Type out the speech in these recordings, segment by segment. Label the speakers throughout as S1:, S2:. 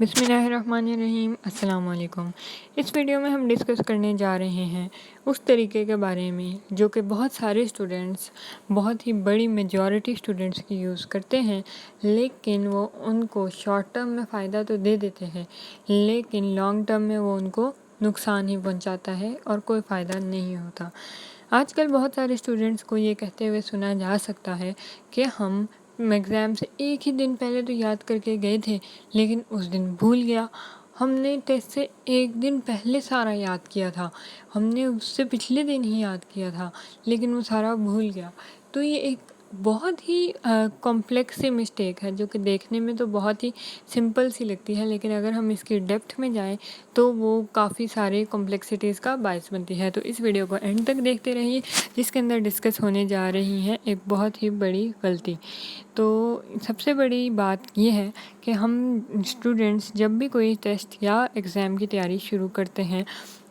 S1: बिस्मिल्लाहिर्रहमानिर्रहीम अस्सलाम वालेकुम। इस वीडियो में हम डिस्कस करने जा रहे हैं उस तरीके के बारे में जो कि बहुत सारे स्टूडेंट्स, बहुत ही बड़ी मेजॉरिटी स्टूडेंट्स की यूज़ करते हैं, लेकिन वो उनको शॉर्ट टर्म में फ़ायदा तो दे देते हैं, लेकिन लॉन्ग टर्म में वो उनको नुकसान ही पहुंचाता है और कोई फ़ायदा नहीं होता। आजकल बहुत सारे स्टूडेंट्स को ये कहते हुए सुना जा सकता है कि हम एग्ज़ाम से एक ही दिन पहले तो याद करके गए थे, लेकिन उस दिन भूल गया। हमने टेस्ट से एक दिन पहले सारा याद किया था, हमने उससे पिछले दिन ही याद किया था, लेकिन वो सारा भूल गया। तो ये एक बहुत ही कॉम्प्लेक्स सी मिस्टेक है जो कि देखने में तो बहुत ही सिंपल सी लगती है, लेकिन अगर हम इसकी डेप्थ में जाएं तो वो काफ़ी सारे कॉम्प्लेक्सिटीज़ का बायस बनती है। तो इस वीडियो को एंड तक देखते रहिए, जिसके अंदर डिस्कस होने जा रही है एक बहुत ही बड़ी गलती। तो सबसे बड़ी बात ये है कि हम स्टूडेंट्स जब भी कोई टेस्ट या एग्ज़ाम की तैयारी शुरू करते हैं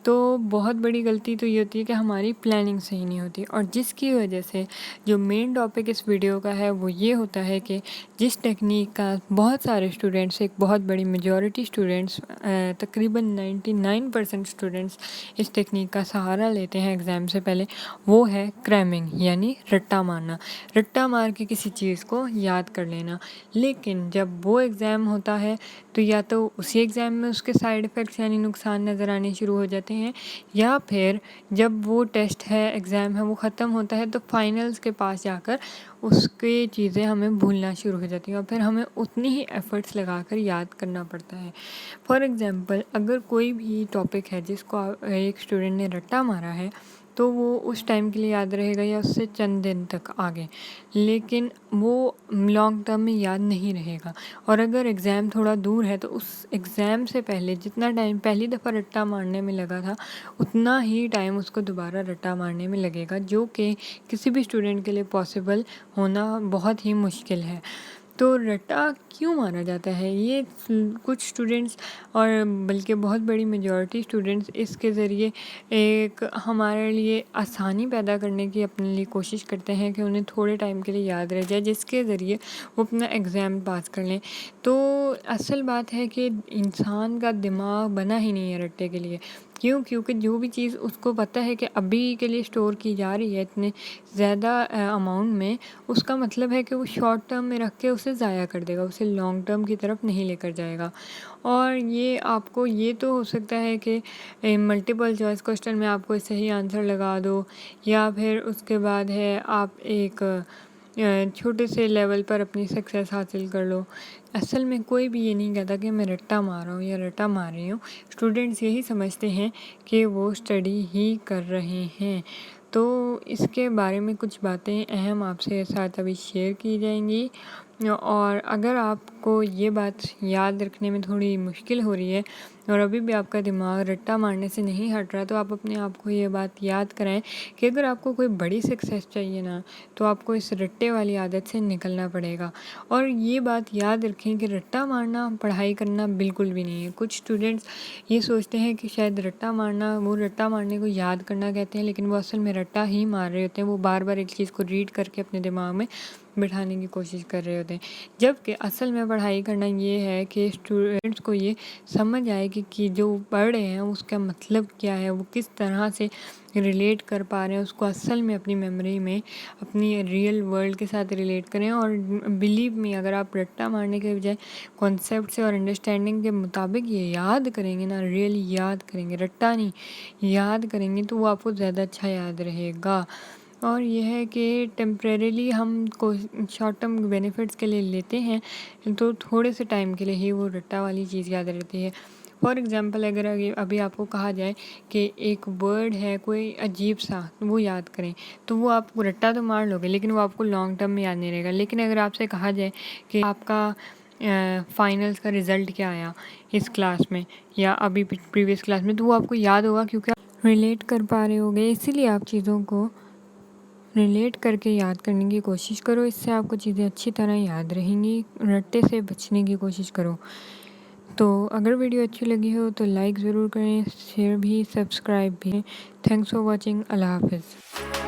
S1: तो बहुत बड़ी गलती तो ये होती है कि हमारी प्लानिंग सही नहीं होती, और जिसकी वजह से जो मेन टॉपिक इस वीडियो का है वो ये होता है कि जिस टेक्निक का बहुत सारे स्टूडेंट्स, एक बहुत बड़ी मेजॉरिटी स्टूडेंट्स, तकरीबन 99% स्टूडेंट्स इस टेक्निक का सहारा लेते हैं एग्ज़ाम से पहले, वो है क्रैमिंग, यानी रट्टा मारना। रट्टा मार के किसी चीज़ को याद कर लेना। लेकिन जब वो एग्ज़ाम होता है तो या तो उसी एग्ज़ाम में उसके साइड इफ़ेक्ट्स यानी नुकसान नज़र आने शुरू हो जाते हैं, या फिर जब वो टेस्ट है, एग्ज़ाम है, वो ख़त्म होता है तो फाइनल्स के पास जाकर उसकी चीज़ें हमें भूलना शुरू हो जाती हैं और फिर हमें उतनी ही एफ़र्ट्स लगाकर याद करना पड़ता है। फॉर एग्ज़ाम्पल, अगर कोई भी टॉपिक है जिसको एक स्टूडेंट ने रट्टा मारा है तो वो उस टाइम के लिए याद रहेगा या उससे चंद दिन तक आगे, लेकिन वो लॉन्ग टर्म में याद नहीं रहेगा। और अगर एग्ज़ाम थोड़ा दूर है तो उस एग्ज़ाम से पहले जितना टाइम पहली दफ़ा रट्टा मारने में लगा था उतना ही टाइम उसको दोबारा रट्टा मारने में लगेगा, जो कि किसी भी स्टूडेंट के लिए पॉसिबल होना बहुत ही मुश्किल है। तो रट्टा क्यों मारा जाता है, ये कुछ स्टूडेंट्स और बल्कि बहुत बड़ी मेजॉरिटी स्टूडेंट्स इसके ज़रिए एक हमारे लिए आसानी पैदा करने की अपने लिए कोशिश करते हैं कि उन्हें थोड़े टाइम के लिए याद रह जाए, जिसके ज़रिए वो अपना एग्ज़ाम पास कर लें। तो असल बात है कि इंसान का दिमाग बना ही नहीं है रट्टे के लिए। क्यों? क्योंकि जो भी चीज़ उसको पता है कि अभी के लिए स्टोर की जा रही है इतने ज़्यादा अमाउंट में, उसका मतलब है कि वो शॉर्ट टर्म में रख के उसे ज़ाया कर देगा, उसे लॉन्ग टर्म की तरफ नहीं लेकर जाएगा। और ये आपको ये तो हो सकता है कि मल्टीपल चॉइस क्वेश्चन में आपको सही आंसर लगा दो, या फिर उसके बाद है आप एक छोटे से लेवल पर अपनी सक्सेस हासिल कर लो। असल में कोई भी ये नहीं कहता कि मैं रट्टा मार रहा हूँ या रट्टा मार रही हूँ। स्टूडेंट्स यही समझते हैं कि वो स्टडी ही कर रहे हैं। तो इसके बारे में कुछ बातें अहम आपसे साथ अभी शेयर की जाएंगी, और अगर आपको ये बात याद रखने में थोड़ी मुश्किल हो रही है और अभी भी आपका दिमाग रट्टा मारने से नहीं हट रहा, तो आप अपने आप को ये बात याद कराएं कि अगर आपको कोई बड़ी सक्सेस चाहिए ना, तो आपको इस रट्टे वाली आदत से निकलना पड़ेगा। और ये बात याद रखें कि रट्टा मारना पढ़ाई करना बिल्कुल भी नहीं है। कुछ स्टूडेंट्स ये सोचते हैं कि शायद रट्टा मारना, वो रट्टा मारने को याद करना कहते हैं, लेकिन वो असल में रट्टा ही मार रहे होते हैं। वो बार बार एक चीज़ को रीड करके अपने दिमाग में बिठाने की कोशिश कर रहे होते हैं, जबकि असल में पढ़ाई करना ये है कि स्टूडेंट्स को ये समझ आए कि जो पढ़ रहे हैं उसका मतलब क्या है, वो किस तरह से रिलेट कर पा रहे हैं, उसको असल में अपनी मेमोरी में, अपनी रियल वर्ल्ड के साथ रिलेट करें। और बिलीव मी, अगर आप रट्टा मारने के बजाय कॉन्सेप्ट से और अंडरस्टैंडिंग के मुताबिक ये याद करेंगे ना, रियली याद करेंगे, रट्टा नहीं याद करेंगे, तो वो आपको ज़्यादा अच्छा याद रहेगा। और यह है कि टेम्परेरीली हम को शॉर्ट टर्म बेनिफिट्स के लिए लेते हैं, तो थोड़े से टाइम के लिए ही वो रट्टा वाली चीज़ याद रहती है। फॉर एग्ज़ाम्पल, अगर अभी आपको कहा जाए कि एक वर्ड है कोई अजीब सा, वो याद करें, तो वो आप रट्टा तो मार लोगे, लेकिन वो आपको लॉन्ग टर्म में याद नहीं रहेगा। लेकिन अगर आपसे कहा जाए कि आपका फाइनल्स का रिज़ल्ट क्या आया इस क्लास में या अभी प्रीवियस क्लास में, तो वो आपको याद होगा क्योंकि आप रिलेट कर पा रहे होगे। इसीलिए आप चीज़ों को रिलेट करके याद करने की कोशिश करो, इससे आपको चीज़ें अच्छी तरह याद रहेंगी। रट्टे से बचने की कोशिश करो। तो अगर वीडियो अच्छी लगी हो तो लाइक ज़रूर करें, शेयर भी, सब्सक्राइब भी। Thanks for watching. अल्लाह हाफिज़।